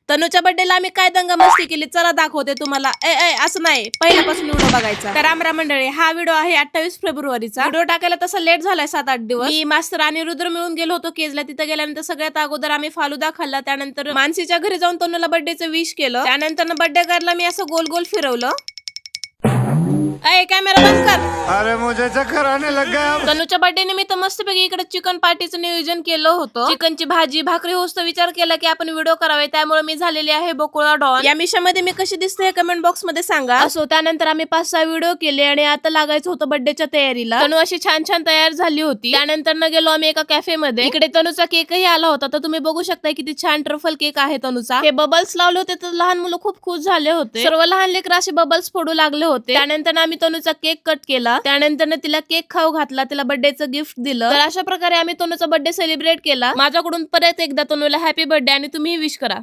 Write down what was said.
तनुच्या बर्थडेला आम्ही काय दंगा मस्ती केली चला दाखवते तुम्हाला. असं नाही, पहिल्यापासून व्हिडिओ बघायचा. तर रामराम मंडळी, हा व्हिडिओ आहे 28 फेब्रुवारीचा. व्हिडिओ टाकायला तसा लेट झालाय 7-8 दिवस. मी मास्तर आणि रुद्र मिळून गेलो होतो केजला. तिथे गेल्यानंतर सगळ्यात अगोदर आम्ही फालुदा खाल्ला. त्यानंतर मानसीच्या घरी जाऊन तनुला बर्थडेचं विश केलं. त्यानंतर बर्थडे गर्लला मी असं गोल गोल फिरवलं. कॅमेरा बंद कर. अरे मुझे चक्कर आने लग गया. तनुच्या बर्थडे निमित्त मस्तपैकी इकडे चिकन पार्टीचं नियोजन केलं होतं. चिकनची भाजी भाकरी होस्त विचार केला की आपण व्हिडिओ करावे, त्यामुळे मी झालेली आहे बकुळा डॉन. या मिशामध्ये मी कशी दिसते हे कमेंट बॉक्स मध्ये सांगा. असो, त्यानंतर आम्ही 5-6 व्हिडिओ केले आणि आता लागायचं होतं बर्थडेच्या तयारीला. तनु अशी छान छान तयार झाली होती. त्यानंतर न गेलो आम्ही एका कॅफे मध्ये. इकडे तनुचा केकही आला होता. तर तुम्ही बघू शकता किती छान ट्रफल केक आहे तनुचा. हे बबल्स लावले होते तर लहान मुलं खूप खुश झाले होते. सर्व लहान लेकर असे बबल्स फोडू लागले होते. त्यानंतर आम्ही तनुचा केक कट केला. त्यानंतर तिला केक खाऊ घातला, तिला बर्थडेचं गिफ्ट दिलं. तर अशा प्रकारे आम्ही तनुचा बर्थडे सेलिब्रेट केला. माझ्याकडून परत एकदा तनुला हॅपी बर्थडे आणि तुम्ही विश करा.